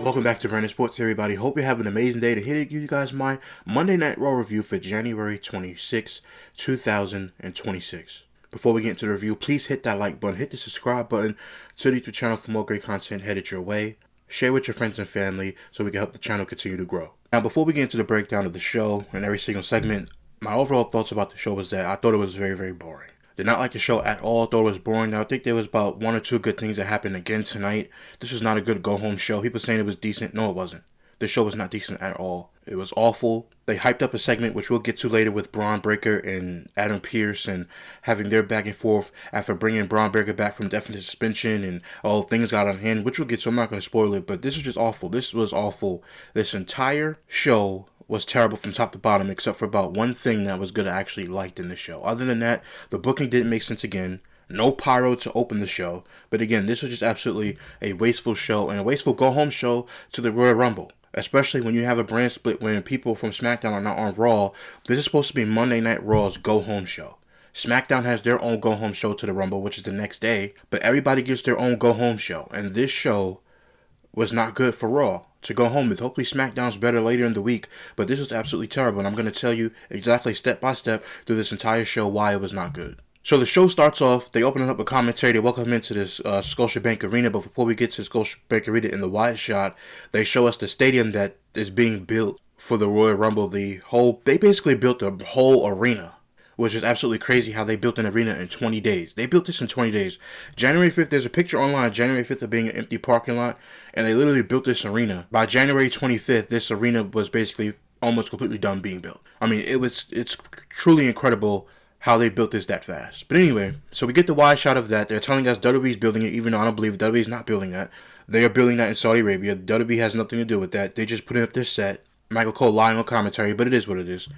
Welcome back to Brandon Sports, everybody. Hope you have an amazing day. Here to give you guys my Monday Night Raw review for January 26, 2026. Before we get into the review, please hit that like button, hit the subscribe button to the YouTube channel for more great content headed your way. Share with your friends and family so we can help the channel continue to grow. Now, before we get into the breakdown of the show and every single segment, my overall thoughts about the show was that I thought it was very, very boring. Did not like the show at all. Thought it was boring. Now, I think there was about one or two good things that happened again tonight. This was not a good go-home show. People saying it was decent. No, it wasn't. The show was not decent at all. It was awful. They hyped up a segment, which we'll get to later, with Braun Breaker and Adam Pearce and having their back and forth after bringing Braun Breaker back from definite suspension and all things got on hand, which we'll get to. I'm not going to spoil it, but this is just awful. This was awful. This entire show was terrible from top to bottom, except for about one thing that was good I actually liked in the show. Other than that, the booking didn't make sense again. No pyro to open the show. But again, this was just absolutely a wasteful show and a wasteful go-home show to the Royal Rumble. Especially when you have a brand split when people from SmackDown are not on Raw. This is supposed to be Monday Night Raw's go-home show. SmackDown has their own go-home show to the Rumble, which is the next day. But everybody gets their own go-home show. And this show was not good for Raw to go home with. Hopefully SmackDown's better later in the week, but this was absolutely terrible, and I'm going to tell you exactly step by step through this entire show why it was not good. So the show starts off, they open up a commentary, they welcome him into this Scotiabank Arena, but before we get to Scotiabank Arena in the wide shot, they show us the stadium that is being built for the Royal Rumble. They basically built a whole arena, which is absolutely crazy how they built an arena in 20 days. They built this in 20 days. January 5th, there's a picture online, January 5th, of being an empty parking lot, and they literally built this arena. By January 25th, this arena was basically almost completely done being built. I mean, it's truly incredible how they built this that fast. But anyway, so we get the wide shot of that. They're telling us WWE's building it, even though I don't believe WWE's not building that. They are building that in Saudi Arabia. WWE has nothing to do with that. They just put up their set. Michael Cole lying on commentary, but it is what it is.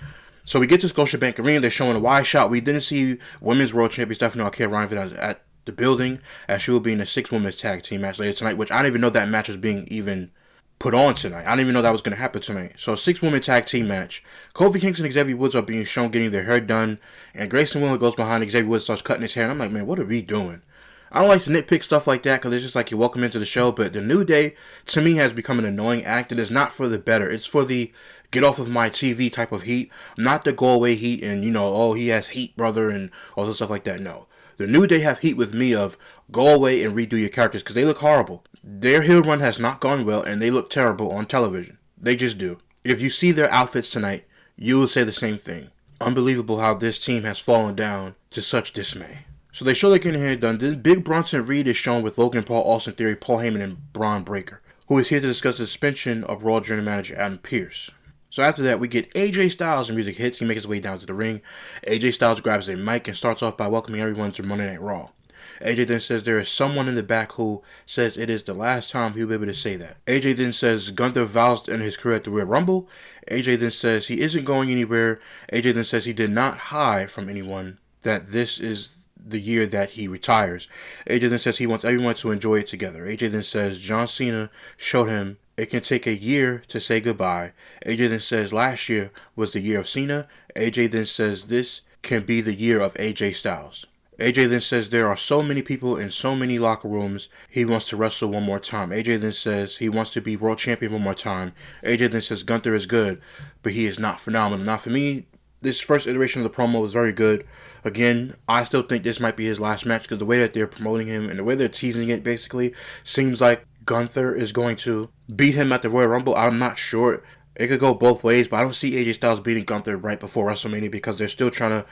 So we get to Scotiabank Arena. They're showing a wide shot. We didn't see Women's World Champion Stephanie Reinfeldt at the building, as she will be in a 6 women's tag team match later tonight, which I didn't even know that match was being even put on tonight. I didn't even know that was going to happen tonight. So a 6 women tag team match. Kofi Kingston and Xavier Woods are being shown getting their hair done, and Grayson Waller goes behind Xavier Woods, starts cutting his hair, and I'm like, man, what are we doing? I don't like to nitpick stuff like that because it's just like you're welcome into the show, but the New Day, to me, has become an annoying act. It is not for the better. It's for the get off of my TV type of heat, not the go away heat and, oh, he has heat, brother, and all this stuff like that. No. The New Day have heat with me of go away and redo your characters because they look horrible. Their heel run has not gone well and they look terrible on television. They just do. If you see their outfits tonight, you will say the same thing. Unbelievable how this team has fallen down to such dismay. So they show they're getting hair done. Then Big Bronson Reed is shown with Logan Paul, Austin Theory, Paul Heyman, and Braun Breaker, who is here to discuss the suspension of Raw General Manager Adam Pearce. So after that, we get AJ Styles and music hits. He makes his way down to the ring. AJ Styles grabs a mic and starts off by welcoming everyone to Monday Night Raw. AJ then says there is someone in the back who says it is the last time he'll be able to say that. AJ then says Gunther vows to end his career at the Royal Rumble. AJ then says he isn't going anywhere. AJ then says he did not hide from anyone that this is the year that he retires. AJ then says he wants everyone to enjoy it together. AJ then says John Cena showed him it can take a year to say goodbye. AJ then says last year was the year of Cena. AJ then says this can be the year of AJ Styles. AJ then says there are so many people in so many locker rooms. He wants to wrestle one more time. AJ then says he wants to be world champion one more time. AJ then says Gunther is good, but he is not phenomenal. Now for me, this first iteration of the promo was very good. Again, I still think this might be his last match because the way that they're promoting him and the way they're teasing it basically seems like Gunther is going to beat him at the Royal Rumble. I'm not sure. It could go both ways, but I don't see AJ Styles beating Gunther right before WrestleMania because they're still trying to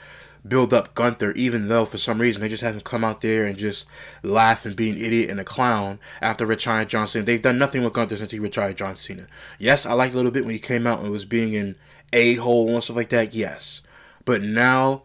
build up Gunther, even though for some reason they just haven't come out there and just laugh and be an idiot and a clown after retiring John Cena. They've done nothing with Gunther since he retired John Cena. Yes, I liked a little bit when he came out and was being an a-hole and stuff like that, yes. But now,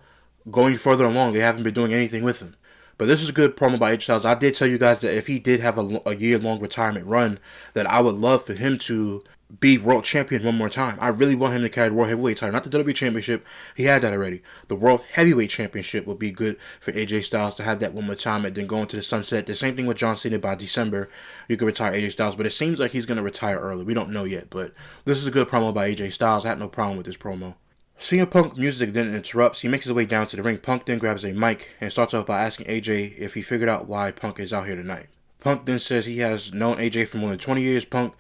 going further along, they haven't been doing anything with him. But this is a good promo by AJ Styles. I did tell you guys that if he did have a year-long retirement run, that I would love for him to be world champion one more time. I really want him to carry the World Heavyweight title. Not the WWE Championship. He had that already. The World Heavyweight Championship would be good for AJ Styles to have that one more time and then go into the sunset. The same thing with John Cena. By December, you could retire AJ Styles. But it seems like he's going to retire early. We don't know yet. But this is a good promo by AJ Styles. I had no problem with this promo. CM Punk music then interrupts. He makes his way down to the ring. Punk then grabs a mic and starts off by asking AJ if he figured out why Punk is out here tonight. Punk then says he has known AJ for more than 20 years. Punk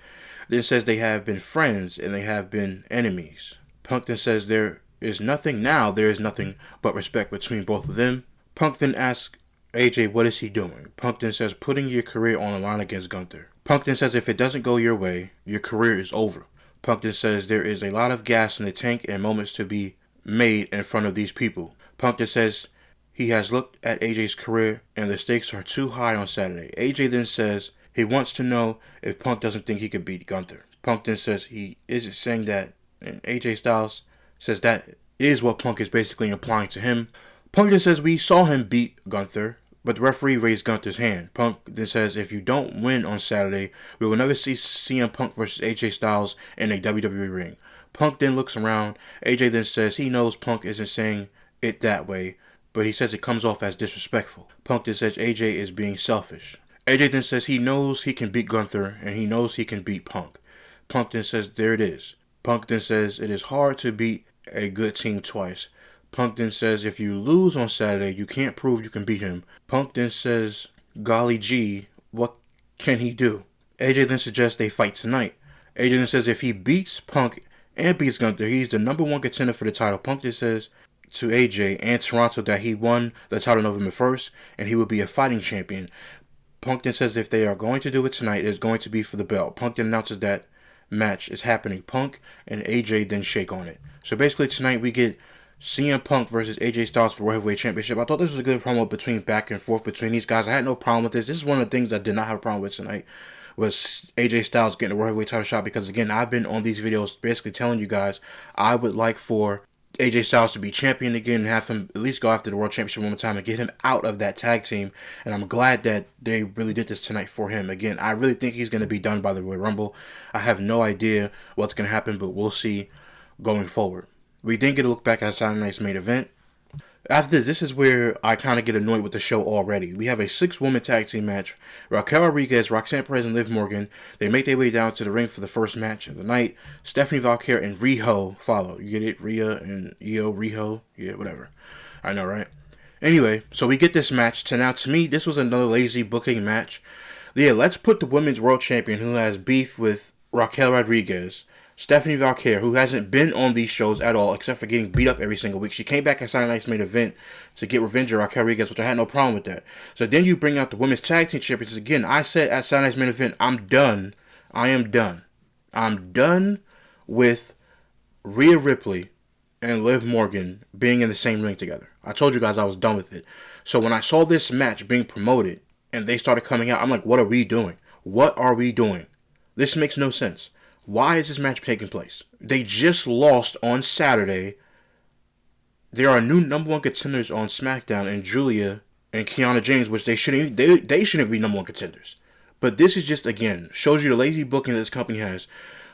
then says they have been friends and they have been enemies. Punk then says there is nothing now, there is nothing but respect between both of them. Punk then asks AJ what is he doing. Punk then says putting your career on the line against Gunther. Punk then says if it doesn't go your way, your career is over. Punk then says there is a lot of gas in the tank and moments to be made in front of these people. Punk then says he has looked at AJ's career and the stakes are too high on Saturday. AJ then says he wants to know if Punk doesn't think he could beat Gunther. Punk then says he isn't saying that, and AJ Styles says that is what Punk is basically implying to him. Punk then says we saw him beat Gunther, but the referee raised Gunther's hand. Punk then says if you don't win on Saturday, we will never see CM Punk versus AJ Styles in a WWE ring. Punk then looks around. AJ then says he knows Punk isn't saying it that way, but he says it comes off as disrespectful. Punk then says AJ is being selfish. AJ then says he knows he can beat Gunther and he knows he can beat Punk. Punk then says there it is. Punk then says it is hard to beat a good team twice. Punk then says if you lose on Saturday, you can't prove you can beat him. Punk then says, golly gee, what can he do? AJ then suggests they fight tonight. AJ then says if he beats Punk and beats Gunther, he's the number one contender for the title. Punk then says to AJ and Toronto that he won the title November 1st and he will be a fighting champion. Punk then says if they are going to do it tonight, it's going to be for the belt. Punk then announces that match is happening. Punk and AJ then shake on it. So basically tonight we get CM Punk versus AJ Styles for World Heavyweight Championship. I thought this was a good promo between back and forth between these guys. I had no problem with this. This is one of the things I did not have a problem with tonight, was AJ Styles getting a World Heavyweight title shot, because again, I've been on these videos basically telling you guys I would like for AJ Styles to be champion again and have him at least go after the World Championship one more time and get him out of that tag team. And I'm glad that they really did this tonight for him. Again, I really think he's going to be done by the Royal Rumble. I have no idea what's going to happen, but we'll see going forward. We didn't get a look back at Saturday night's main event. After this is where I kind of get annoyed with the show already. We have a 6-woman tag team match. Raquel Rodriguez, Roxanne Perez, and Liv Morgan. They make their way down to the ring for the first match of the night. Stephanie Valkyrie and Riho follow. You get it? Rhea and Io, Riho? Yeah, whatever. I know, right? Anyway, so we get this match. To me, this was another lazy booking match. Yeah, let's put the women's world champion who has beef with Raquel Rodriguez, Stephanie Valkyrie, who hasn't been on these shows at all, except for getting beat up every single week. She came back at Saturday night's main event to get revenge on Raquel Rodriguez, which I had no problem with that. So then you bring out the women's tag team champions. Again, I said at Saturday night's main event, I'm done. I am done. I'm done with Rhea Ripley and Liv Morgan being in the same ring together. I told you guys I was done with it. So when I saw this match being promoted and they started coming out, I'm like, what are we doing? What are we doing? This makes no sense. Why is this match taking place? They just lost on Saturday. There are new number one contenders on SmackDown, and Julia and Kiana James, which they shouldn't be number one contenders. But this is just, again, shows you the lazy booking that this company has.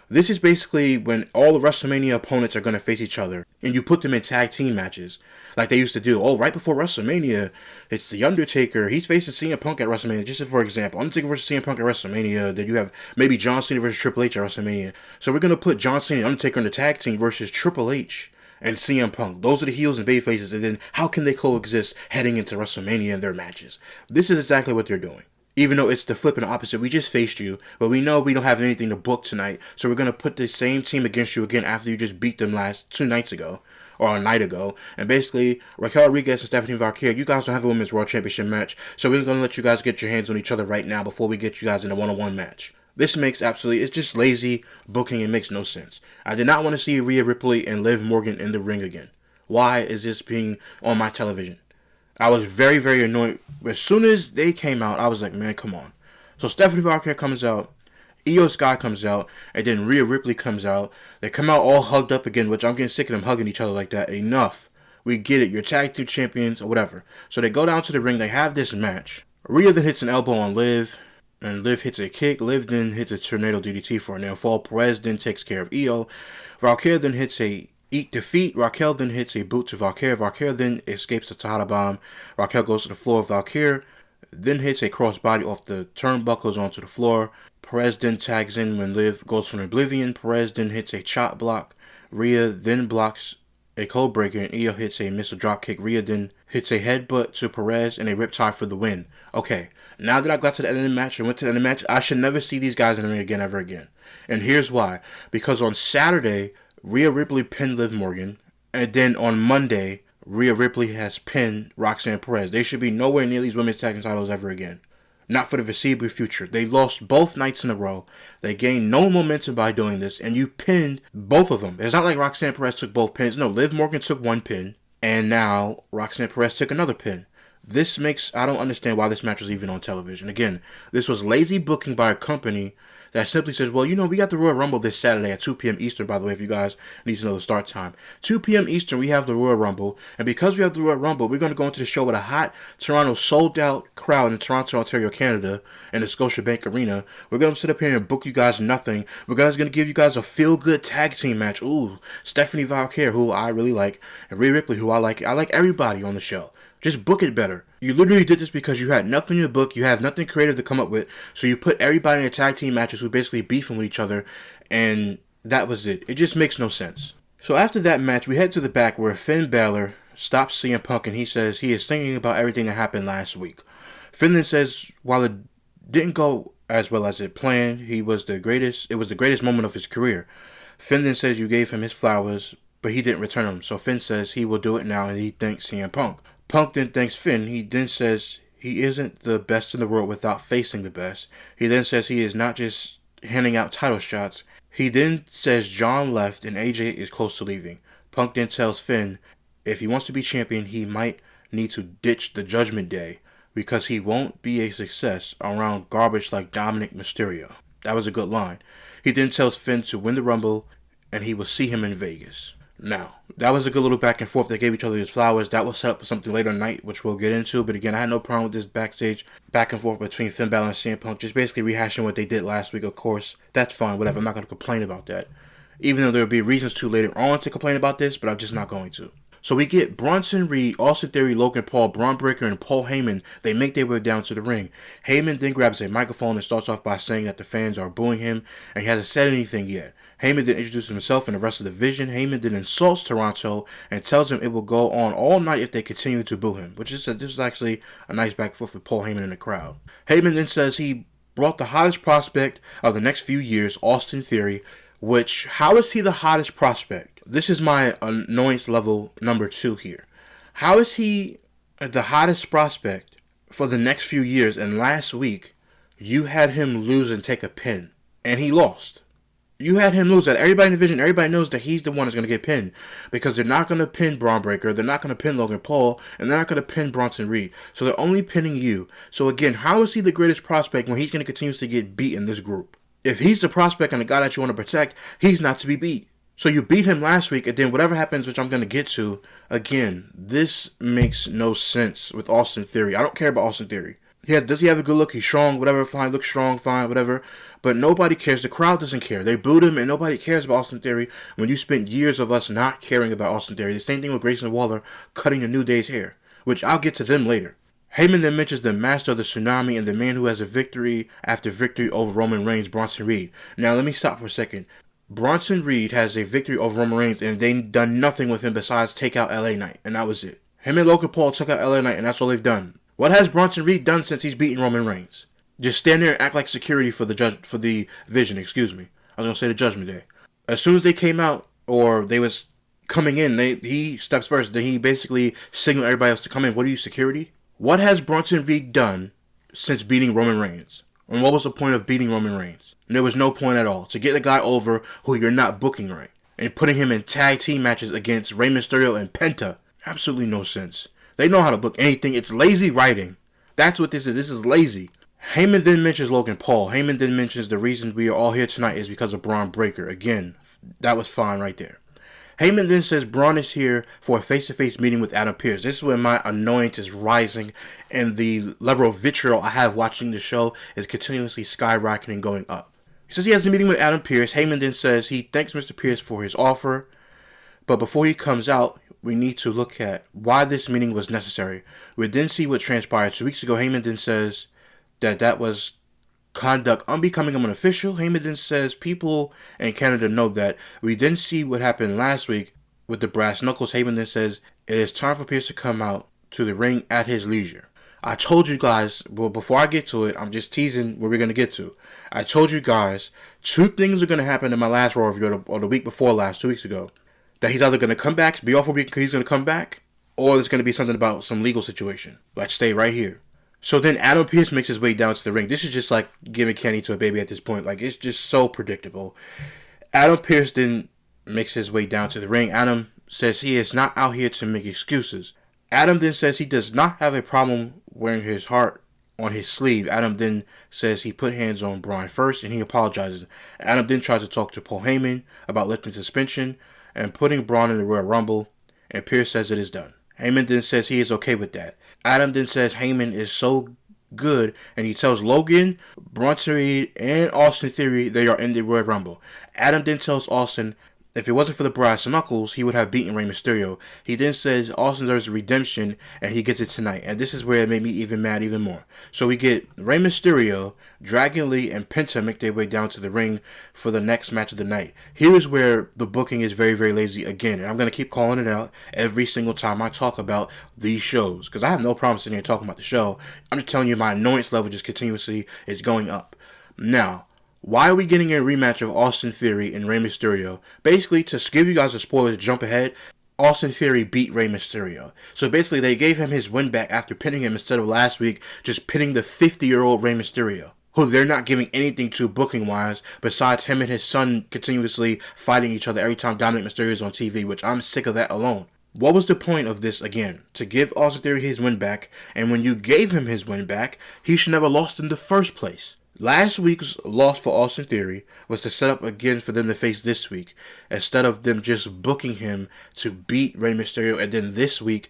This is basically when all the WrestleMania opponents are going to face each other, and you put them in tag team matches like they used to do. Oh, right before WrestleMania, it's The Undertaker. He's facing CM Punk at WrestleMania. Just for example, Undertaker versus CM Punk at WrestleMania. Then you have maybe John Cena versus Triple H at WrestleMania. So we're going to put John Cena and Undertaker in the tag team versus Triple H and CM Punk. Those are the heels and baby faces. And then how can they coexist heading into WrestleMania in their matches? This is exactly what they're doing. Even though it's the flip and the opposite, we just faced you, but we know we don't have anything to book tonight, so we're going to put the same team against you again after you just beat them 2 nights ago, or a night ago. And basically, Raquel Rodriguez and Stephanie Valkyrie, you guys don't have a women's world championship match, so we're going to let you guys get your hands on each other right now before we get you guys in a one-on-one match. This makes it's just lazy booking and makes no sense. I did not want to see Rhea Ripley and Liv Morgan in the ring again. Why is this being on my television? I was very, very annoyed. As soon as they came out, I was like, man, come on. So Stephanie Valkyrie comes out, Io Sky comes out, and then Rhea Ripley comes out. They come out all hugged up again, which I'm getting sick of them hugging each other like that. Enough. We get it. You're tag team champions or whatever. So they go down to the ring. They have this match. Rhea then hits an elbow on Liv, and Liv hits a kick. Liv then hits a tornado DDT for a nail fall. Perez then takes care of Io. Valkyrie then hits a defeat. Raquel then hits a boot to Valkyrie. Valkyrie then escapes the Tata bomb. Raquel goes to the floor. Valkyrie then hits a crossbody off the turnbuckles onto the floor. Perez then tags in when Liv goes for an oblivion. Perez then hits a chop block. Rhea then blocks a code breaker, and Io hits a missile dropkick. Rhea then hits a headbutt to Perez and a riptide for the win. Okay, now that I got to the end of the match and went to the end of the match, I should never see these guys in the ring again, ever again. And here's why. Because on Saturday, Rhea Ripley pinned Liv Morgan, and then on Monday, Rhea Ripley has pinned Roxanne Perez. They should be nowhere near these women's tag team titles ever again. Not for the foreseeable future. They lost both nights in a row. They gained no momentum by doing this, and you pinned both of them. It's not like Roxanne Perez took both pins. No, Liv Morgan took one pin, and now Roxanne Perez took another pin. I don't understand why this match was even on television. Again, this was lazy booking by a company that simply says, well, we got the Royal Rumble this Saturday at 2 p.m. Eastern, by the way, if you guys need to know the start time. 2 p.m. Eastern, we have the Royal Rumble, and because we have the Royal Rumble, we're going to go into the show with a hot Toronto sold-out crowd in Toronto, Ontario, Canada, in the Scotiabank Arena. We're going to sit up here and book you guys nothing. We're going to give you guys a feel-good tag team match. Ooh, Stephanie Valkyrie, who I really like, and Rhea Ripley, who I like. I like everybody on the show. Just book it better. You literally did this because you had nothing in your book. You have nothing creative to come up with. So you put everybody in a tag team matches who basically beefing with each other. And that was it. It just makes no sense. So after that match, we head to the back where Finn Balor stops CM Punk and he says he is thinking about everything that happened last week. Finn then says while it didn't go as well as it planned, it was the greatest moment of his career. Finn then says you gave him his flowers, but he didn't return them. So Finn says he will do it now and he thanks CM Punk. Punk then thanks Finn. He then says he isn't the best in the world without facing the best. He then says he is not just handing out title shots. He then says John left and AJ is close to leaving. Punk then tells Finn if he wants to be champion, he might need to ditch the Judgment Day because he won't be a success around garbage like Dominic Mysterio. That was a good line. He then tells Finn to win the Rumble and he will see him in Vegas. Now, that was a good little back and forth. They gave each other his flowers. That was set up for something later tonight, which we'll get into. But again, I had no problem with this backstage back and forth between Finn Balor and CM Punk. Just basically rehashing what they did last week, of course. That's fine, whatever. I'm not going to complain about that. Even though there will be reasons to later on to complain about this, but I'm just not going to. So we get Bronson Reed, Austin Theory, Logan Paul, Braun Breaker, and Paul Heyman. They make their way down to the ring. Heyman then grabs a microphone and starts off by saying that the fans are booing him, and he hasn't said anything yet. Heyman then introduces himself and the rest of the division. Heyman then insults Toronto and tells him it will go on all night if they continue to boo him, which is this is actually a nice back and forth with Paul Heyman in the crowd. Heyman then says he brought the hottest prospect of the next few years, Austin Theory, which, how is he the hottest prospect? This is my annoyance level number 2 here. How is he the hottest prospect for the next few years, and last week you had him lose and take a pin, and he lost? You had him lose that. Everybody in the division, everybody knows that he's the one that's going to get pinned. Because they're not going to pin Braun Breaker, they're not going to pin Logan Paul, and they're not going to pin Bronson Reed. So they're only pinning you. So again, how is he the greatest prospect when he's going to continue to get beat in this group? If he's the prospect and the guy that you want to protect, he's not to be beat. So you beat him last week, and then whatever happens, which I'm going to get to, again, this makes no sense with Austin Theory. I don't care about Austin Theory. Does he have a good look? He's strong, whatever, fine. Looks strong, fine, whatever. But nobody cares. The crowd doesn't care. They booed him, and nobody cares about Austin Theory when you spent years of us not caring about Austin Theory. The same thing with Grayson Waller cutting the New Day's hair, which I'll get to them later. Heyman then mentions the master of the tsunami and the man who has a victory after victory over Roman Reigns, Bronson Reed. Now, let me stop for a second. Bronson Reed has a victory over Roman Reigns, and they've done nothing with him besides take out LA Knight, and that was it. Him and Logan Paul took out LA Knight, and that's all they've done. What has Bronson Reed done since he's beaten Roman Reigns? Just stand there and act like security for the Vision, excuse me. I was going to say the Judgment Day. As soon as they came out, or they was coming in, he steps first. Then he basically signaled everybody else to come in. What are you, security? What has Bronson Reed done since beating Roman Reigns? And what was the point of beating Roman Reigns? And there was no point at all. To get a guy over who you're not booking right. And putting him in tag team matches against Rey Mysterio and Penta. Absolutely no sense. They know how to book anything. It's lazy writing. That's what this is. This is lazy. Heyman then mentions Logan Paul. Heyman then mentions the reason we are all here tonight is because of Braun Breaker. Again, that was fine right there. Heyman then says Braun is here for a face-to-face meeting with Adam Pearce. This is when my annoyance is rising and the level of vitriol I have watching the show is continuously skyrocketing, going up. He says he has a meeting with Adam Pearce. Heyman then says he thanks Mr. Pearce for his offer, but before he comes out, we need to look at why this meeting was necessary. We then see what transpired 2 weeks ago. Heyman then says that was conduct unbecoming of an official. Heyman then says people in Canada know that. We then see what happened last week with the brass knuckles. Heyman then says it is time for Pearce to come out to the ring at his leisure. I told you guys, well, before I get to it, I'm just teasing where we're going to get to. I told you guys two things are going to happen in my last Raw review, or the week before last, 2 weeks ago. That he's either going to come back, be off a week because he's going to come back, or there's going to be something about some legal situation. Like, stay right here. So then Adam Pearce makes his way down to the ring. This is just like giving candy to a baby at this point. Like, it's just so predictable. Adam Pearce then makes his way down to the ring. Adam says he is not out here to make excuses. Adam then says he does not have a problem wearing his heart on his sleeve. Adam then says he put hands on Braun first and he apologizes. Adam then tries to talk to Paul Heyman about lifting suspension and putting Braun in the Royal Rumble, and Pearce says it is done. Heyman then says he is okay with that. Adam then says Heyman is so good, and he tells Logan, Bronson Reed, and Austin Theory they are in the Royal Rumble. Adam then tells Austin if it wasn't for the brass knuckles, he would have beaten Rey Mysterio. He then says Austin deserves redemption, and he gets it tonight. And this is where it made me even mad even more. So we get Rey Mysterio, Dragon Lee, and Penta make their way down to the ring for the next match of the night. Here is where the booking is very, very lazy again. And I'm going to keep calling it out every single time I talk about these shows. Because I have no problem sitting here talking about the show. I'm just telling you my annoyance level just continuously is going up. Now, why are we getting a rematch of Austin Theory and Rey Mysterio? Basically, to give you guys a spoiler to jump ahead, Austin Theory beat Rey Mysterio. So basically, they gave him his win back after pinning him instead of last week just pinning the 50-year-old Rey Mysterio, who they're not giving anything to booking-wise besides him and his son continuously fighting each other every time Dominic Mysterio is on TV, which I'm sick of that alone. What was the point of this again? To give Austin Theory his win back, and when you gave him his win back, he should never lost in the first place. Last week's loss for Austin Theory was to set up again for them to face this week, instead of them just booking him to beat Rey Mysterio and then this week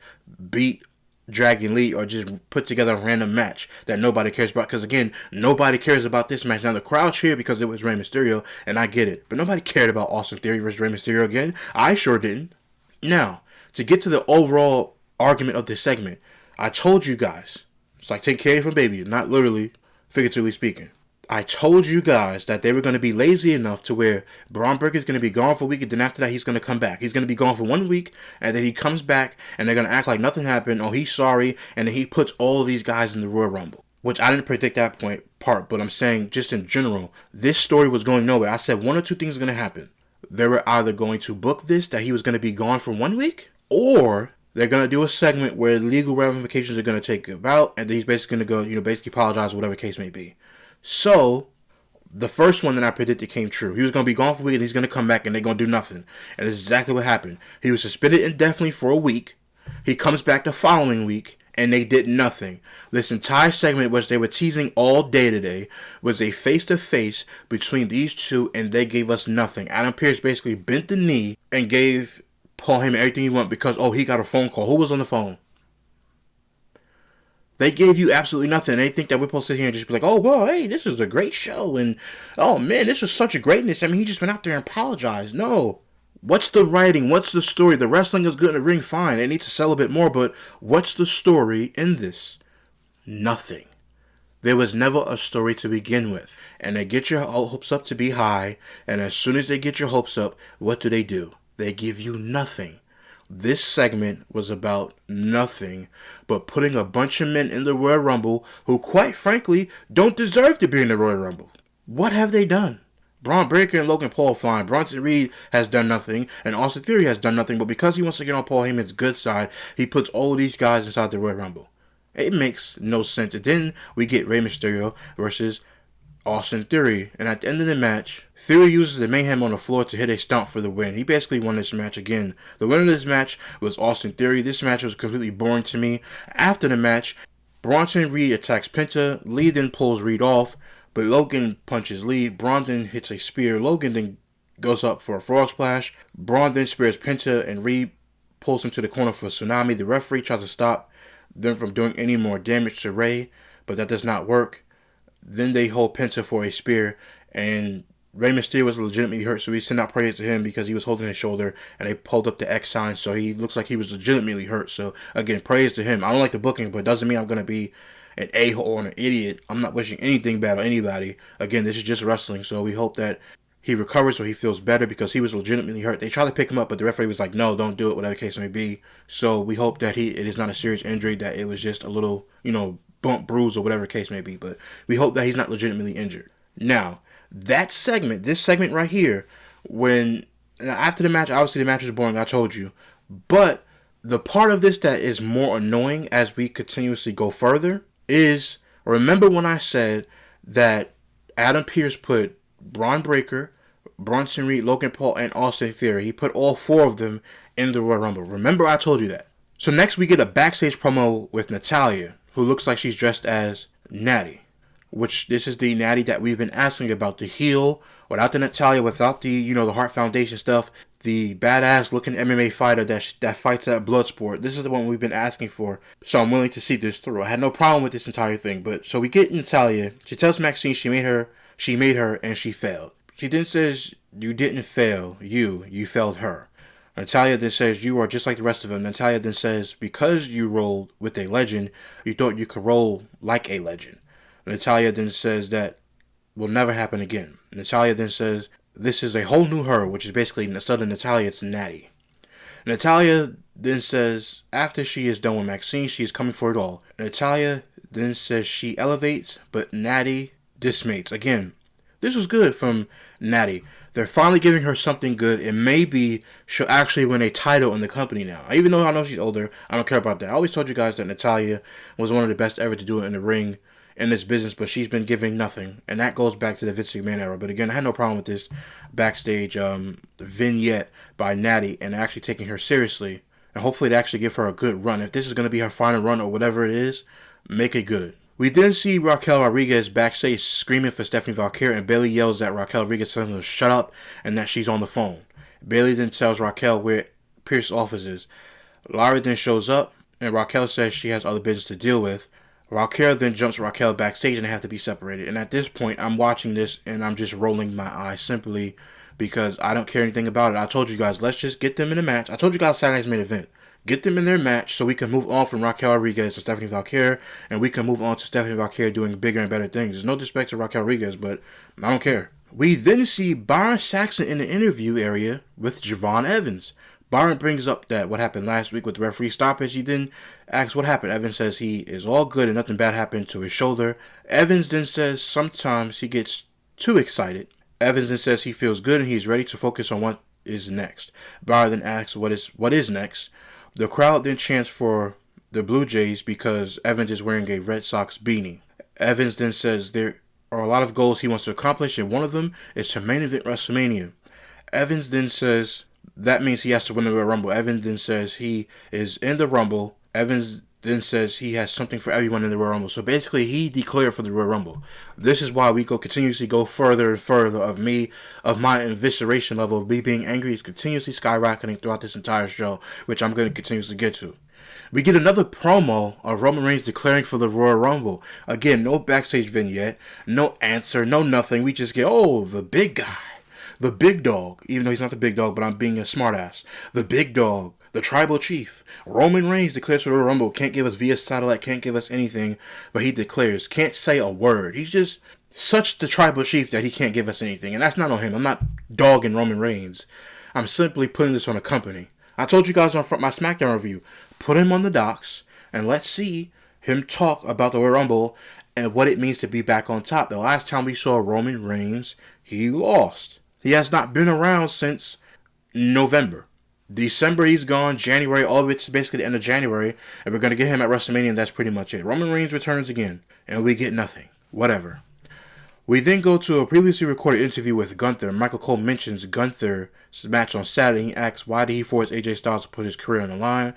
beat Dragon Lee, or just put together a random match that nobody cares about. Because again, nobody cares about this match. Now the crowd cheered because it was Rey Mysterio, and I get it. But nobody cared about Austin Theory versus Rey Mysterio again. I sure didn't. Now, to get to the overall argument of this segment, I told you guys, it's like take candy from baby, not literally, figuratively speaking. I told you guys that they were going to be lazy enough to where Braun Breaker is going to be gone for a week, and then after that he's going to come back. He's going to be gone for 1 week, and then he comes back, and they're going to act like nothing happened. Oh, he's sorry, and then he puts all of these guys in the Royal Rumble. Which I didn't predict that part, but I'm saying just in general, this story was going nowhere. I said one or two things are going to happen. They were either going to book this, that he was going to be gone for 1 week, or they're going to do a segment where legal ramifications are going to take about, and then he's basically going to go, basically apologize, whatever the case may be. So, the first one that I predicted came true. He was going to be gone for a week, and he's going to come back, and they're going to do nothing. And that's exactly what happened. He was suspended indefinitely for a week. He comes back the following week, and they did nothing. This entire segment, which they were teasing all day today, was a face-to-face between these two, and they gave us nothing. Adam Pearce basically bent the knee and gave Paul Heyman everything he wanted because, he got a phone call. Who was on the phone? They gave you absolutely nothing. They think that we're supposed to sit here and just be like, oh, well, hey, this is a great show. And, oh, man, this was such a greatness. I mean, he just went out there and apologized. No. What's the writing? What's the story? The wrestling is good in the ring, fine. They need to sell a bit more. But what's the story in this? Nothing. There was never a story to begin with. And they get your hopes up to be high. And as soon as they get your hopes up, what do? They give you nothing. This segment was about nothing but putting a bunch of men in the Royal Rumble who, quite frankly, don't deserve to be in the Royal Rumble. What have they done? Braun Breaker and Logan Paul fine. Bronson Reed has done nothing, and Austin Theory has done nothing, but because he wants to get on Paul Heyman's good side, he puts all of these guys inside the Royal Rumble. It makes no sense. And then we get Rey Mysterio versus Austin Theory, and at the end of the match, Theory uses the mayhem on the floor to hit a stomp for the win. He basically won this match again. The winner of this match was Austin Theory. This match was completely boring to me. After the match, Bronson Reed attacks Penta. Lee then pulls Reed off, but Logan punches Lee. Braun then hits a spear. Logan then goes up for a frog splash. Braun then spears Penta, and Reed pulls him to the corner for a tsunami. The referee tries to stop them from doing any more damage to Rey, but that does not work. Then they hold Penta for a spear, and Rey Mysterio was legitimately hurt, so we sent out praise to him because he was holding his shoulder, and they pulled up the X sign, so he looks like he was legitimately hurt. So, again, praise to him. I don't like the booking, but it doesn't mean I'm going to be an a-hole or an idiot. I'm not wishing anything bad on anybody. Again, this is just wrestling, so we hope that he recovers or he feels better because he was legitimately hurt. They tried to pick him up, but the referee was like, no, don't do it, whatever the case may be. So we hope that it is not a serious injury, that it was just a little, bump, bruise, or whatever the case may be. But we hope that he's not legitimately injured. Now, this segment right here, when after the match, obviously the match was boring, I told you. But the part of this that is more annoying as we continuously go further is, remember when I said that Adam Pearce put Braun Breaker, Bronson Reed, Logan Paul, and Austin Theory. He put all 4 of them in the Royal Rumble. Remember I told you that. So next we get a backstage promo with Natalya, who looks like she's dressed as Natty. Which, this is the Natty that we've been asking about. The heel, without the Natalya, without the, the Heart Foundation stuff. The badass looking MMA fighter that fights at Bloodsport. This is the one we've been asking for. So I'm willing to see this through. I had no problem with this entire thing. But so we get Natalya. She tells Maxine she made her and she failed. She then says, you didn't fail. You failed her. Natalya then says, you are just like the rest of them. Natalya then says, because you rolled with a legend, you thought you could roll like a legend. Natalya then says that will never happen again. Natalya then says, this is a whole new her, which is basically, instead of Natalya, it's Natty. Natalya then says, after she is done with Maxine, she is coming for it all. Natalya then says she elevates, but Natty dismates. Again, this was good from Natty. They're finally giving her something good, and maybe she'll actually win a title in the company now. Even though I know she's older, I don't care about that. I always told you guys that Natalya was one of the best ever to do it in the ring in this business, but she's been giving nothing, and that goes back to the Vince McMahon era. But again, I had no problem with this backstage vignette by Natty and actually taking her seriously, and hopefully they actually give her a good run. If this is going to be her final run or whatever it is, make it good. We then see Raquel Rodriguez backstage screaming for Stephanie Valkyrie, and Bayley yells at Raquel Rodriguez, telling her to shut up and that she's on the phone. Bayley then tells Raquel where Pierce's office is. Lara then shows up, and Raquel says she has other business to deal with. Raquel then jumps Raquel backstage and they have to be separated. And at this point, I'm watching this and I'm just rolling my eyes simply because I don't care anything about it. I told you guys, let's just get them in a match. I told you guys Saturday's main event. Get them in their match so we can move on from Raquel Rodriguez to Stephanie Valkyrie, and we can move on to Stephanie Valkyrie doing bigger and better things. There's no disrespect to Raquel Rodriguez, but I don't care. We then see Byron Saxton in the interview area with Javon Evans. Byron brings up that what happened last week with the referee stoppage. He then asks what happened. Evans says he is all good and nothing bad happened to his shoulder. Evans then says sometimes he gets too excited. Evans then says he feels good and he's ready to focus on what is next. Byron then asks what is next. The crowd then chants for the Blue Jays because Evans is wearing a Red Sox beanie. Evans then says there are a lot of goals he wants to accomplish, and one of them is to main event WrestleMania. Evans then says that means he has to win the Royal Rumble. Evans then says he is in the Rumble. Evans then says he has something for everyone in the Royal Rumble. So basically, he declared for the Royal Rumble. This is why we continuously go further and further of my evisceration level of me being angry is continuously skyrocketing throughout this entire show, which I'm going to continuously get to. We get another promo of Roman Reigns declaring for the Royal Rumble. Again, no backstage vignette, no answer, no nothing. We just get, the big guy, the big dog, even though he's not the big dog, but I'm being a smartass. The big dog, the tribal chief. Roman Reigns declares for the Royal Rumble. Can't give us via satellite, can't give us anything, but he declares. Can't say a word. He's just such the tribal chief that he can't give us anything. And that's not on him. I'm not dogging Roman Reigns. I'm simply putting this on a company. I told you guys on my SmackDown review, put him on the docks and let's see him talk about the Royal Rumble and what it means to be back on top. The last time we saw Roman Reigns, he lost. He has not been around since November. December, he's gone. January, all of it's basically the end of January. And we're going to get him at WrestleMania, and that's pretty much it. Roman Reigns returns again, and we get nothing. Whatever. We then go to a previously recorded interview with Gunther. Michael Cole mentions Gunther's match on Saturday. He asks, why did he force AJ Styles to put his career on the line?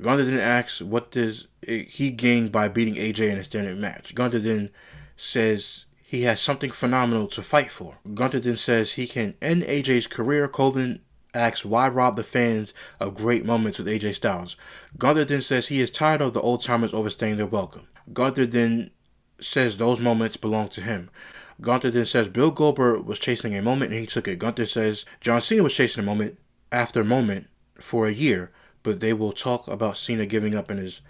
Gunther then asks, what does he gain by beating AJ in a standard match? Gunther then says he has something phenomenal to fight for. Gunther then says he can end AJ's career. Cole then asks, why rob the fans of great moments with AJ Styles? Gunther then says he is tired of the old timers overstaying their welcome. Gunther then says those moments belong to him. Gunther then says Bill Goldberg was chasing a moment and he took it. Gunther says John Cena was chasing a moment after moment for a year, but they will talk about Cena giving up in his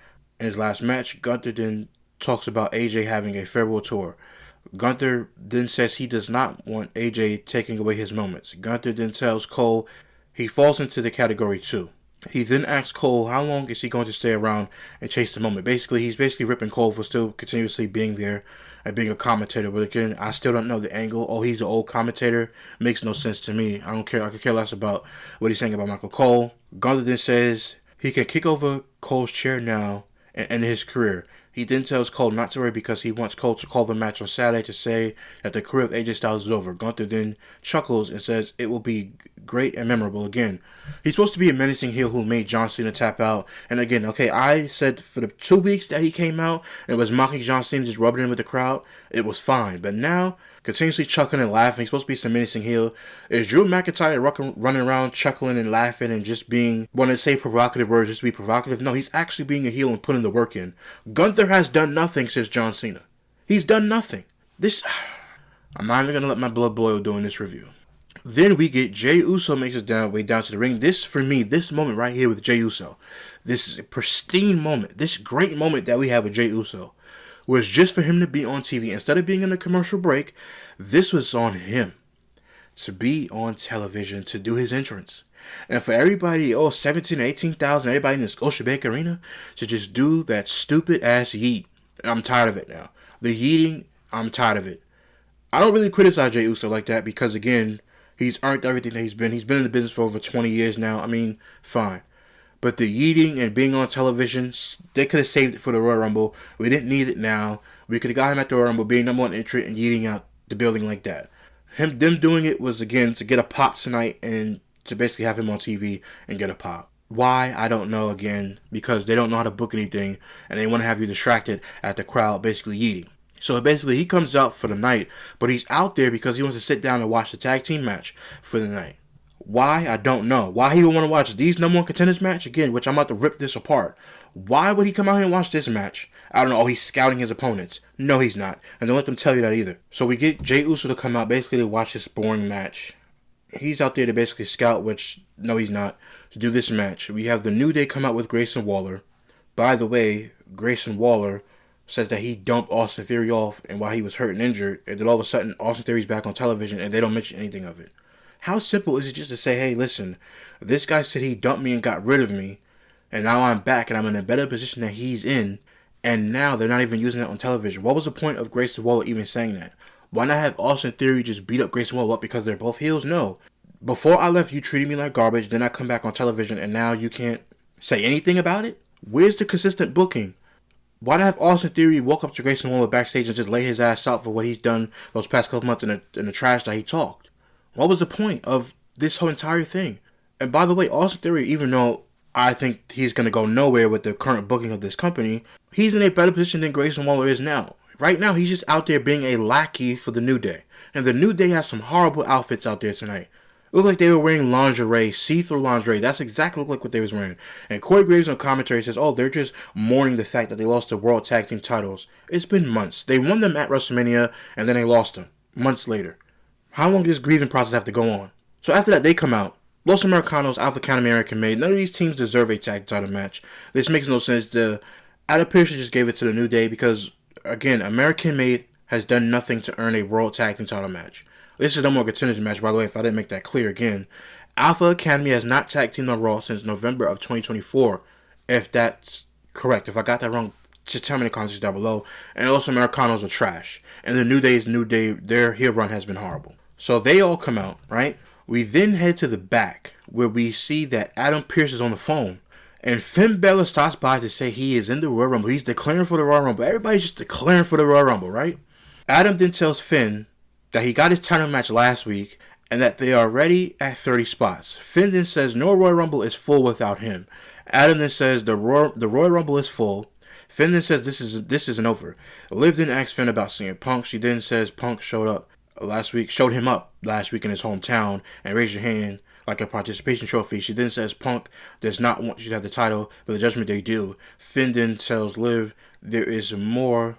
last match. Gunther then talks about AJ having a farewell tour. Gunther then says he does not want AJ taking away his moments. Gunther then tells Cole he falls into the category 2. He then asks Cole how long is he going to stay around and chase the moment. Basically, he's ripping Cole for still continuously being there and being a commentator. But again, I still don't know the angle. Oh, he's an old commentator. Makes no sense to me. I don't care. I could care less about what he's saying about Michael Cole. Gunther then says he can kick over Cole's chair now and end his career. He then tells Cole not to worry because he wants Cole to call the match on Saturday to say that the career of AJ Styles is over. Gunther then chuckles and says it will be great and memorable again. He's supposed to be a menacing heel who made John Cena tap out. And again, okay, I said for the 2 weeks that he came out and was mocking John Cena, just rubbing in with the crowd, it was fine. But now, continuously chuckling and laughing. He's supposed to be some menacing heel. Is Drew McIntyre running around chuckling and laughing and just being, want to say provocative words just to be provocative? No, he's actually being a heel and putting the work in. Gunther has done nothing since John Cena. He's done nothing. I'm not even going to let my blood boil doing this review. Then we get Jey Uso makes his way down to the ring. This, for me, this moment right here with Jey Uso, this is a pristine moment. This great moment that we have with Jey Uso was just for him to be on TV. Instead of being in a commercial break, this was on him to be on television, to do his entrance. And for everybody, 17,000, 18,000, everybody in the Scotiabank Arena, to just do that stupid ass yeet. I'm tired of it now. The yeeting, I'm tired of it. I don't really criticize Jey Uso like that because, again, he's earned everything that he's been. He's been in the business for over 20 years now. I mean, fine. But the yeeting and being on television, they could have saved it for the Royal Rumble. We didn't need it now. We could have got him at the Royal Rumble, being number one entrant and yeeting out the building like that. Them doing it was, again, to get a pop tonight and to basically have him on TV and get a pop. Why? I don't know, again, because they don't know how to book anything and they want to have you distracted at the crowd basically yeeting. So basically, he comes out for the night, but he's out there because he wants to sit down and watch the tag team match for the night. Why? I don't know. Why he would want to watch these number one contenders match again, which I'm about to rip this apart. Why would he come out here and watch this match? I don't know. Oh, he's scouting his opponents. No, he's not. And don't let them tell you that either. So we get Jey Uso to come out basically to watch this boring match. He's out there to basically scout, which, no, he's not, to do this match. We have the New Day come out with Grayson Waller. By the way, Grayson Waller says that he dumped Austin Theory off and while he was hurt and injured, and then all of a sudden Austin Theory's back on television and they don't mention anything of it. How simple is it just to say, hey, listen, this guy said he dumped me and got rid of me, and now I'm back and I'm in a better position that he's in, and now they're not even using it on television. What was the point of Grayson Waller even saying that? Why not have Austin Theory just beat up Grayson Waller up because they're both heels? No. Before I left, you treated me like garbage, then I come back on television and now you can't say anything about it? Where's the consistent booking? Why not have Austin Theory walk up to Grayson Waller backstage and just lay his ass out for what he's done those past couple months in the trash that he talked? What was the point of this whole entire thing? And by the way, Austin Theory, even though I think he's going to go nowhere with the current booking of this company, he's in a better position than Grayson Waller is now. Right now, he's just out there being a lackey for the New Day. And the New Day has some horrible outfits out there tonight. It looked like they were wearing lingerie, see-through lingerie. That's exactly like what they was wearing. And Corey Graves on commentary says, they're just mourning the fact that they lost the World Tag Team titles. It's been months. They won them at WrestleMania, and then they lost them months later. How long does this grieving process have to go on? So after that, they come out. Los Americanos, Alpha Count American made. None of these teams deserve a tag title match. This makes no sense. Adam Pearce just gave it to the New Day because, again, American Made has done nothing to earn a World Tag Team title match. This is no more contenders match, by the way, if I didn't make that clear again. Alpha Academy has not tag teamed on Raw since November of 2024. If that's correct. If I got that wrong, just tell me in the comments down below. And also, Americanos are trash. And the New Day, their heel run has been horrible. So they all come out, right? We then head to the back, where we see that Adam Pearce is on the phone. And Finn Balor stops by to say he is in the Royal Rumble. He's declaring for the Royal Rumble. Everybody's just declaring for the Royal Rumble, right? Adam then tells Finn that he got his title match last week and that they are ready at 30 spots. Finn then says no Royal Rumble is full without him. Adam then says the Royal Rumble is full. Finn then says this isn't over. Liv then asks Finn about seeing Punk. She then says Punk showed him up last week in his hometown and raised your hand like a participation trophy. She then says Punk does not want you to have the title, but the Judgment Day do. Finn then tells Liv there is more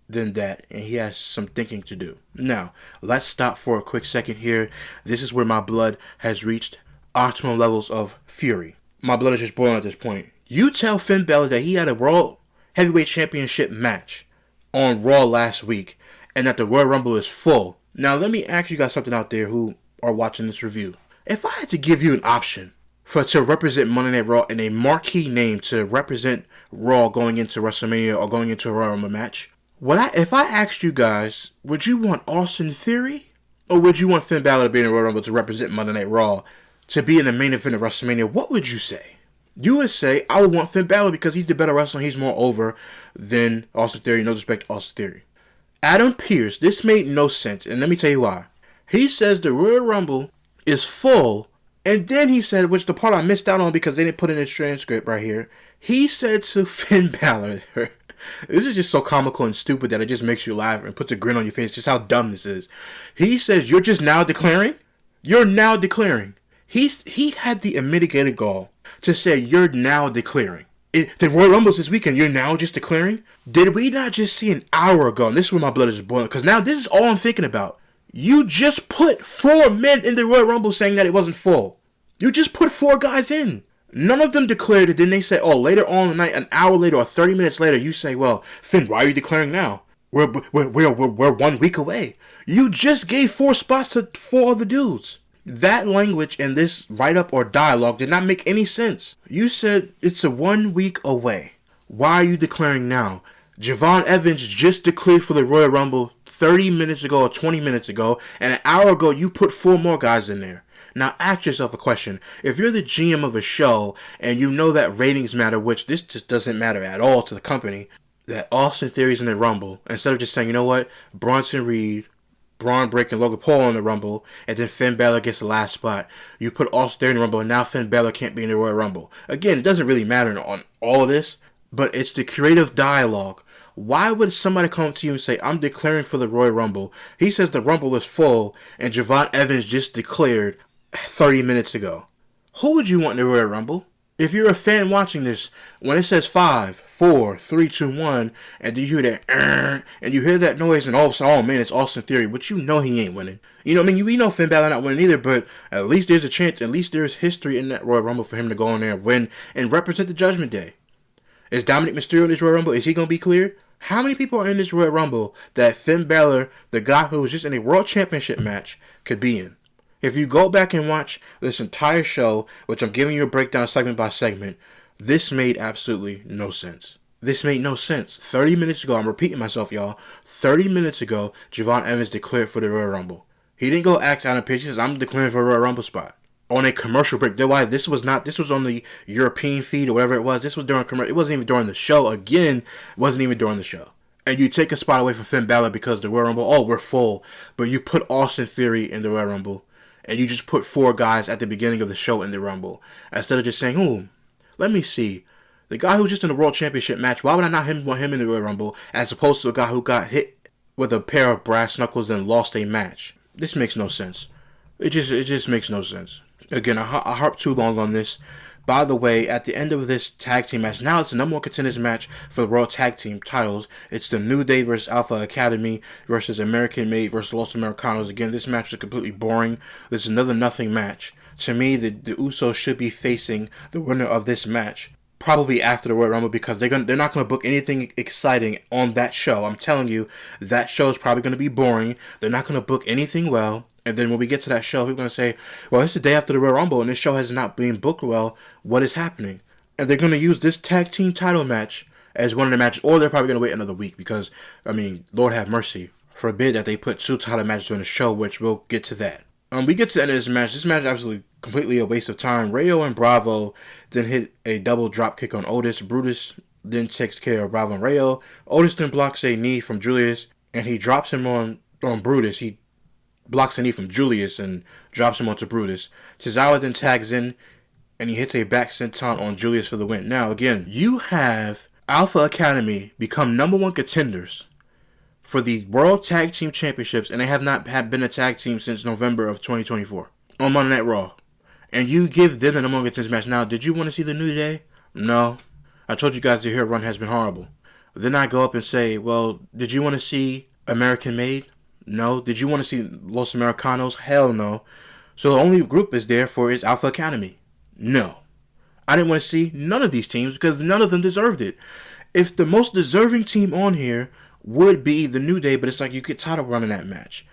than that, and he has some thinking to do. Now, let's stop for a quick second here. This is where my blood has reached optimal levels of fury. My blood is just boiling at this point. You tell Finn Balor that he had a World Heavyweight Championship match on Raw last week, and that the Royal Rumble is full. Now, let me ask you guys something out there who are watching this review. If I had to give you an option to represent Monday Night Raw in a marquee name to represent Raw going into WrestleMania or going into a Royal Rumble match. If I asked you guys, would you want Austin Theory or would you want Finn Balor to be in the Royal Rumble to represent Monday Night Raw to be in the main event of WrestleMania? What would you say? You would say, I would want Finn Balor because he's the better wrestler. He's more over than Austin Theory. No disrespect to Austin Theory. Adam Pearce, this made no sense, and let me tell you why. He says the Royal Rumble is full, and then he said, which the part I missed out on because they didn't put it in his transcript right here, he said to Finn Balor, this is just so comical and stupid that it just makes you laugh and puts a grin on your face, just how dumb this is. He says, you're just now declaring? You're now declaring. He had the unmitigated gall to say, you're now declaring. The Royal Rumble's this weekend, you're now just declaring? Did we not just see an hour ago, and this is where my blood is boiling, because now this is all I'm thinking about. You just put 4 men in the Royal Rumble saying that it wasn't full. You just put 4 guys in. None of them declared it. Then they say, oh, later on in the night, an hour later or 30 minutes later, you say, well, Finn, why are you declaring now? We're 1 week away. You just gave 4 spots to 4 other dudes. That language in this write-up or dialogue did not make any sense. You said it's a 1 week away. Why are you declaring now? Javon Evans just declared for the Royal Rumble 30 minutes ago or 20 minutes ago, and an hour ago you put 4 more guys in there. Now ask yourself a question. If you're the GM of a show and you know that ratings matter, which this just doesn't matter at all to the company, that Austin Theory's in the Rumble, instead of just saying, you know what, Bronson Reed, Braun Breaker, and Logan Paul in the Rumble, and then Finn Balor gets the last spot. You put Austin Theory in the Rumble, and now Finn Balor can't be in the Royal Rumble. Again, it doesn't really matter on all of this, but it's the creative dialogue. Why would somebody come up to you and say, I'm declaring for the Royal Rumble? He says the Rumble is full, and Javon Evans just declared 30 minutes ago. Who would you want in the Royal Rumble? If you're a fan watching this, when it says 5, 4, 3, 2, 1, and you hear that, and you hear that noise, and all of a sudden, oh man, it's Austin Theory, but you know he ain't winning. You know what I mean? We know Finn Balor not winning either, but at least there's a chance, at least there's history in that Royal Rumble for him to go in there and win and represent the Judgment Day. Is Dominic Mysterio in this Royal Rumble? Is he going to be cleared? How many people are in this Royal Rumble that Finn Balor, the guy who was just in a World Championship match, could be in? If you go back and watch this entire show, which I'm giving you a breakdown segment by segment, this made absolutely no sense. This made no sense. 30 minutes ago, I'm repeating myself, y'all. 30 minutes ago, Javon Evans declared for the Royal Rumble. He didn't go ask Adam Pearce, he says, I'm declaring for a Royal Rumble spot. On a commercial break. This was on the European feed or whatever it was. This was during commercial. It wasn't even during the show. Again, it wasn't even during the show. And you take a spot away from Finn Balor because the Royal Rumble, oh, we're full. But you put Austin Theory in the Royal Rumble. And you just put 4 guys at the beginning of the show in the Rumble. Instead of just saying, let me see. The guy who's just in a World Championship match, why would I not want him in the Royal Rumble as opposed to a guy who got hit with a pair of brass knuckles and lost a match? This makes no sense. It just makes no sense. Again, I harp too long on this. By the way, at the end of this tag team match, now it's the number 1 contenders match for the World Tag Team titles. It's the New Day versus Alpha Academy versus American Made versus Los Americanos. Again, this match is completely boring. This is another nothing match. To me, the Usos should be facing the winner of this match probably after the Royal Rumble because they're not going to book anything exciting on that show. I'm telling you, that show is probably going to be boring. They're not going to book anything well. And then when we get to that show, people are going to say, well, it's the day after the Royal Rumble, and this show has not been booked well. What is happening? And they're going to use this tag team title match as one of the matches, or they're probably going to wait another week because, Lord have mercy. Forbid that they put 2 title matches on the show, which we'll get to that. We get to the end of this match. This match is absolutely completely a waste of time. Rayo and Bravo then hit a double drop kick on Otis. Brutus then takes care of Bravo and Rayo. Otis then blocks a knee from Julius, and he drops him on Brutus. He blocks a knee from Julius and drops him onto Brutus. Tozawa then tags in and he hits a back senton on Julius for the win. Now, again, you have Alpha Academy become number 1 contenders for the World Tag Team Championships, and they have not been a tag team since November of 2024 on Monday Night Raw. And you give them the number 1 contenders match. Now, did you want to see the New Day? No. I told you guys the hero run has been horrible. Then I go up and say, well, did you want to see American Made? No. Did you want to see Los Americanos? Hell no. So the only group is there for is Alpha Academy. No. I didn't want to see none of these teams because none of them deserved it. If the most deserving team on here would be the New Day, but it's like you get tired of running that match.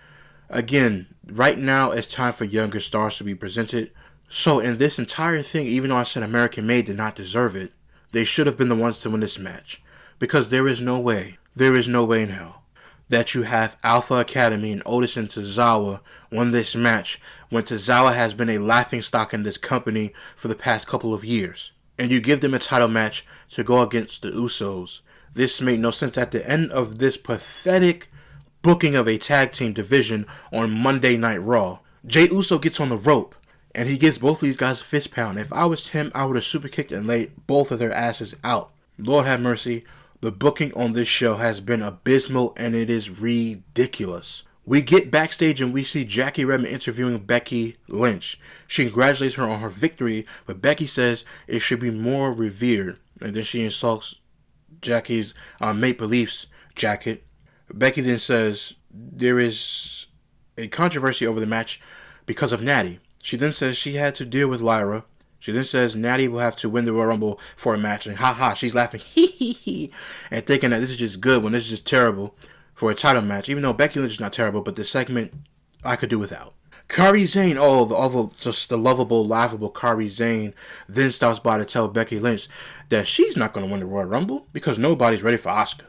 Again, right now it's time for younger stars to be presented. So in this entire thing, even though I said American Made did not deserve it, they should have been the ones to win this match. Because there is no way in hell that you have Alpha Academy and Otis and Tozawa win this match when Tozawa has been a laughingstock in this company for the past couple of years. And you give them a title match to go against the Usos. This made no sense. At the end of this pathetic booking of a tag team division on Monday Night Raw, Jey Uso gets on the rope and he gives both of these guys a fist pound. If I was him, I would have super kicked and laid both of their asses out. Lord have mercy. The booking on this show has been abysmal and it is ridiculous. We get backstage and we see Jackie Redmond interviewing Becky Lynch. She congratulates her on her victory, but Becky says it should be more revered. And then she insults Jackie's Maple Leafs jacket. Becky then says there is a controversy over the match because of Natty. She then says she had to deal with Lyra. She then says Natty will have to win the Royal Rumble for a match. And haha, she's laughing, hee hee hee, and thinking that this is just good when this is just terrible for a title match. Even though Becky Lynch is not terrible, but the segment I could do without. Kairi Sane, just the lovable, laughable Kairi Sane, then stops by to tell Becky Lynch that she's not going to win the Royal Rumble because nobody's ready for Asuka.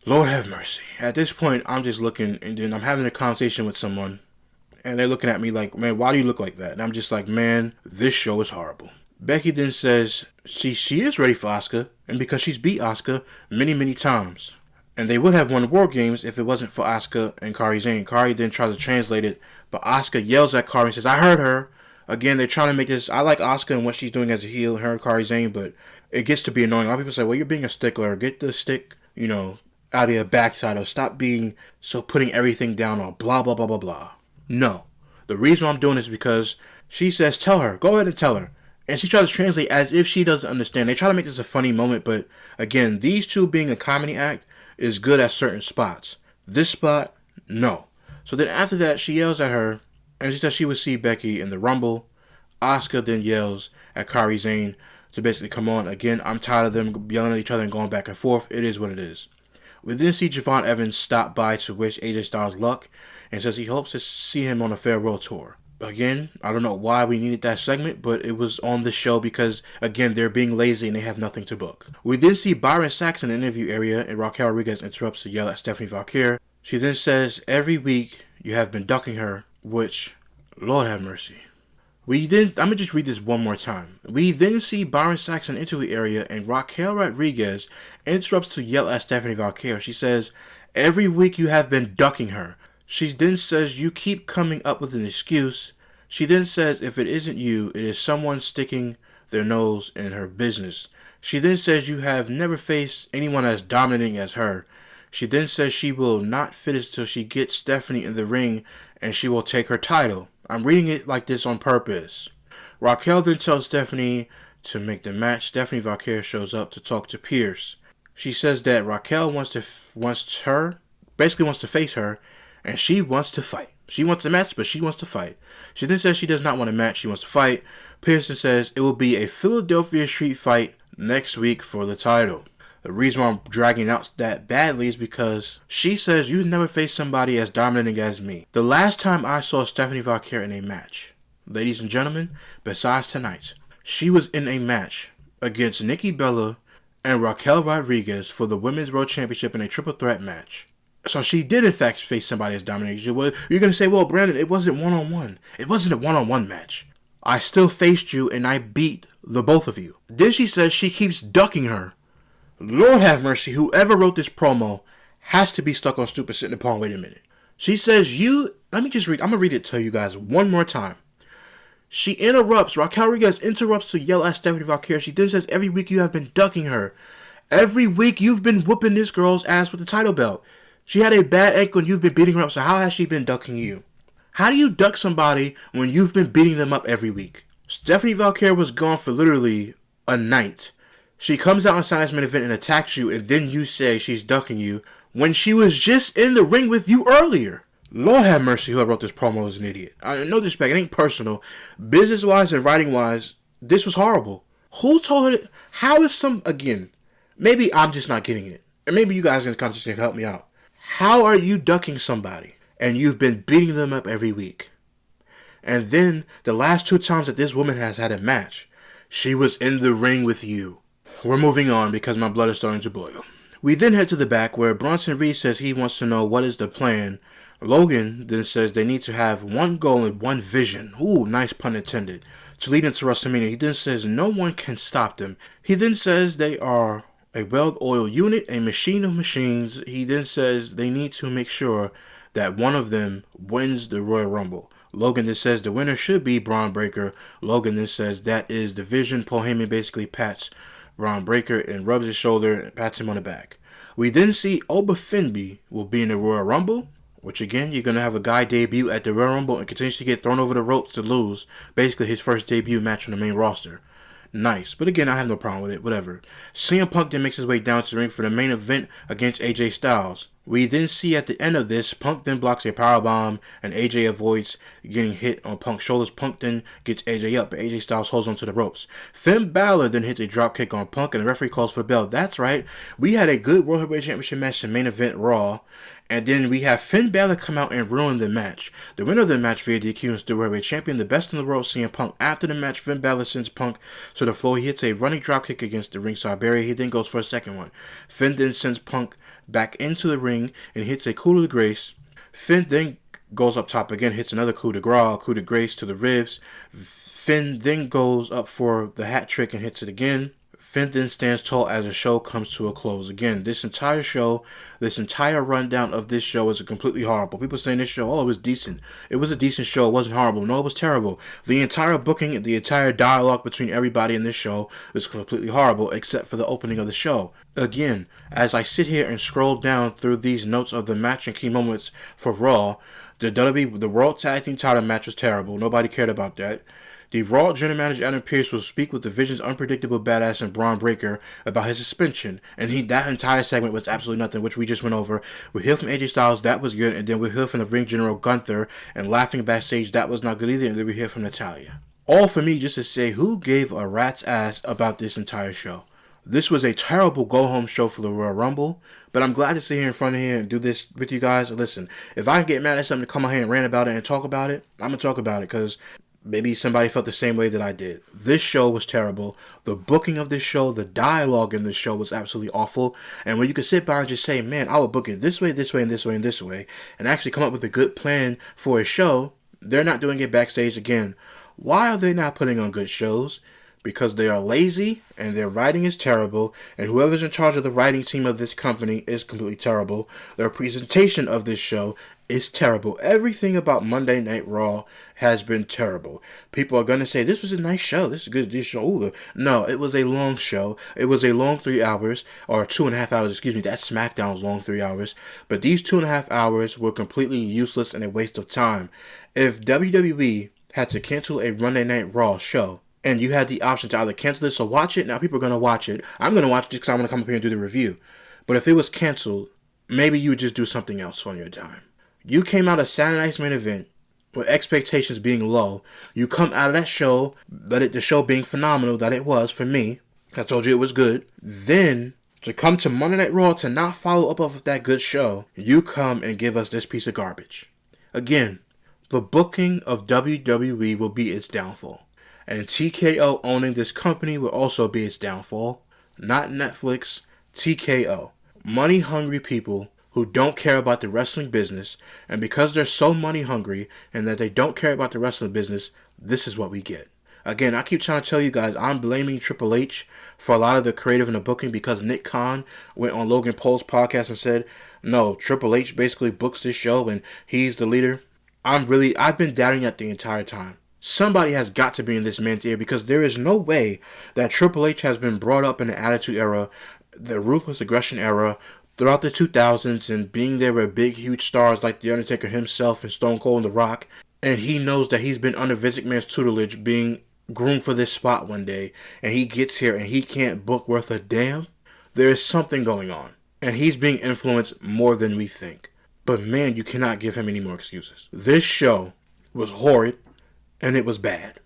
Lord have mercy. At this point, I'm just looking, and then I'm having a conversation with someone, and they're looking at me like, man, why do you look like that? And I'm just like, man, this show is horrible. Becky then says she is ready for Asuka, and because she's beat Asuka many, many times. And they would have won the War Games if it wasn't for Asuka and Kairi Sane. Kairi then tries to translate it, but Asuka yells at Kairi and says, I heard her. Again, they're trying to make this, I like Asuka and what she's doing as a heel, her and Kairi Sane, but it gets to be annoying. A lot of people say, well, you're being a stickler. Get the stick, out of your backside, or stop being so putting everything down on blah, blah, blah, blah, blah. No. The reason I'm doing this is because she says, tell her. Go ahead and tell her. And she tries to translate as if she doesn't understand. They try to make this a funny moment, but again, these two being a comedy act is good at certain spots. This spot, no. So then after that, she yells at her, and she says she would see Becky in the Rumble. Asuka then yells at Kairi Sane to basically come on. Again, I'm tired of them yelling at each other and going back and forth. It is what it is. We then see Javon Evans stop by to wish AJ Styles luck and says he hopes to see him on a farewell tour. Again, I don't know why we needed that segment, but it was on the show because, again, they're being lazy and they have nothing to book. We then see Byron Saxon in the interview area, and Raquel Rodriguez interrupts to yell at Stephanie Valkyrie. She then says, every week you have been ducking her, which, Lord have mercy. I'm going to just read this one more time. We then see Byron Saxon interview area, and Raquel Rodriguez interrupts to yell at Stephanie Valkyrie. She says, every week you have been ducking her. She then says, you keep coming up with an excuse. She then says, if it isn't you, it is someone sticking their nose in her business. She then says, you have never faced anyone as dominating as her. She then says she will not finish till she gets Stephanie in the ring and she will take her title. I'm reading it like this on purpose. Raquel then tells Stephanie to make the match. Stephanie Valkyrie shows up to talk to Pierce. She says that Raquel wants to face her, and she wants to fight. She wants a match, but she wants to fight. She then says she does not want a match, she wants to fight. Pearson says it will be a Philadelphia street fight next week for the title. The reason why I'm dragging out that badly is because she says you've never faced somebody as dominating as me. The last time I saw Stephanie Valkyrie in a match, ladies and gentlemen, besides tonight, she was in a match against Nikki Bella and Raquel Rodriguez for the Women's World Championship in a triple threat match. So she did in fact face somebody as dominating. You're going to say, well, Brandon, it wasn't one-on-one. It wasn't a one-on-one match. I still faced you and I beat the both of you. Then she says she keeps ducking her. Lord have mercy, whoever wrote this promo has to be stuck on stupid sitting upon. Wait a minute. She says let me just read. I'm going to read it to you guys one more time. She interrupts. Raquel Rodriguez interrupts to yell at Stephanie Valkyrie. She then says, every week you have been ducking her. Every week you've been whooping this girl's ass with the title belt. She had a bad ankle and you've been beating her up, so how has she been ducking you? How do you duck somebody when you've been beating them up every week? Stephanie Valkyrie was gone for literally a night. She comes out on Sunday's main event and attacks you, and then you say she's ducking you when she was just in the ring with you earlier. Lord have mercy, whoever wrote this promo is an idiot. No disrespect, it ain't personal. Business-wise and writing-wise, this was horrible. Who told her that? How is again, maybe I'm just not getting it. And maybe you guys in the comments can help me out. How are you ducking somebody and you've been beating them up every week? And then the last 2 times that this woman has had a match, she was in the ring with you. We're moving on because my blood is starting to boil. We then head to the back where Bronson Reed says he wants to know what is the plan. Logan then says they need to have one goal and one vision. Ooh, nice pun intended. To lead into WrestleMania. He then says no one can stop them. He then says they are a well-oiled unit, a machine of machines. He then says they need to make sure that one of them wins the Royal Rumble. Logan then says the winner should be Braun Breaker. Logan then says that is the vision. Paul Heyman basically pats Braun Breaker and rubs his shoulder and pats him on the back. We then see Oba Fenby will be in the Royal Rumble, which again, you're going to have a guy debut at the Royal Rumble and continues to get thrown over the ropes to lose. Basically his first debut match on the main roster. Nice. But again, I have no problem with it. Whatever. CM Punk then makes his way down to the ring for the main event against AJ Styles. We then see at the end of this, Punk then blocks a powerbomb and AJ avoids getting hit on Punk's shoulders. Punk then gets AJ up, but AJ Styles holds onto the ropes. Finn Balor then hits a dropkick on Punk and the referee calls for the bell. That's right. We had a good World Heavyweight Championship match in main event Raw. And then we have Finn Balor come out and ruin the match. The winner of the match via DQ is still World Heavyweight Champion, the best in the world, CM Punk. After the match, Finn Balor sends Punk to the floor. He hits a running dropkick against the ringside barrier. He then goes for a second one. Finn then sends Punk back into the ring and hits a coup de grace. Finn then goes up top again, hits another coup de grace to the ribs. Finn then goes up for the hat trick and hits it again. Finn then stands tall as the show comes to a close. Again, this entire rundown of this show is completely horrible. People saying this show, it was decent. It was a decent show. It wasn't horrible. No, it was terrible. The entire booking, the entire dialogue between everybody in this show was completely horrible, except for the opening of the show. Again, as I sit here and scroll down through these notes of the match and key moments for Raw, the WWE, the World Tag Team title match was terrible. Nobody cared about that. The Raw General Manager Adam Pearce will speak with the Vision's unpredictable badass and Braun Breaker about his suspension. And that entire segment was absolutely nothing, which we just went over. We heard from AJ Styles, that was good. And then we heard from the Ring General Gunther and laughing backstage, that was not good either. And then we hear from Natalya. All for me just to say who gave a rat's ass about this entire show. This was a terrible go-home show for the Royal Rumble, but I'm glad to sit here in front of here and do this with you guys. Listen, if I can get mad at something to come out here and rant about it and talk about it, I'm going to talk about it because maybe somebody felt the same way that I did. This show was terrible. The booking of this show, the dialogue in this show was absolutely awful. And when you could sit by and just say, man, I would book it this way, this way, and this way, and this way, and actually come up with a good plan for a show, they're not doing it backstage again. Why are they not putting on good shows? Because they are lazy and their writing is terrible, and whoever's in charge of the writing team of this company is completely terrible. Their presentation of this show is terrible. Everything about Monday Night Raw has been terrible. People are going to say, this was a nice show. This is a good show. Ooh. No, it was a long show. It was a long 3 hours, or 2.5 hours, excuse me. That SmackDown's long 3 hours. But these 2.5 hours were completely useless and a waste of time. If WWE had to cancel a Monday Night Raw show, and you had the option to either cancel this or watch it, now people are going to watch it. I'm going to watch it just because I want to come up here and do the review. But if it was canceled, maybe you would just do something else on your time. You came out of Saturday Night's main event with expectations being low. You come out of that show, the show being phenomenal, that it was for me. I told you it was good. Then, to come to Monday Night Raw to not follow up of that good show, you come and give us this piece of garbage. Again, the booking of WWE will be its downfall. And TKO owning this company will also be its downfall. Not Netflix, TKO. Money-hungry people who don't care about the wrestling business, and because they're so money-hungry and that they don't care about the wrestling business, this is what we get. Again, I keep trying to tell you guys, I'm blaming Triple H for a lot of the creative and the booking because Nick Khan went on Logan Paul's podcast and said, no, Triple H basically books this show and he's the leader. I've been doubting that the entire time. Somebody has got to be in this man's ear because there is no way that Triple H has been brought up in the Attitude Era, the Ruthless Aggression Era, throughout the 2000s and being there with big, huge stars like The Undertaker himself and Stone Cold and The Rock. And he knows that he's been under Vince McMahon's tutelage being groomed for this spot one day. And he gets here and he can't book worth a damn. There is something going on. And he's being influenced more than we think. But man, you cannot give him any more excuses. This show was horrid. And it was bad.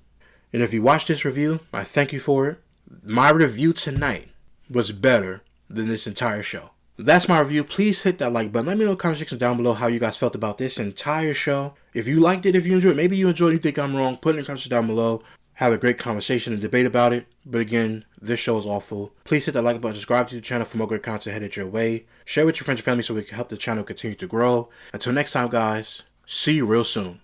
And if you watched this review, I thank you for it. My review tonight was better than this entire show. That's my review. Please hit that like button. Let me know in the comment section down below how you guys felt about this entire show. If you liked it, if you enjoyed it, maybe you enjoyed it, you think I'm wrong, put it in the comments down below. Have a great conversation and debate about it. But again, this show is awful. Please hit that like button, subscribe to the channel for more great content headed your way. Share with your friends and family so we can help the channel continue to grow. Until next time, guys, see you real soon.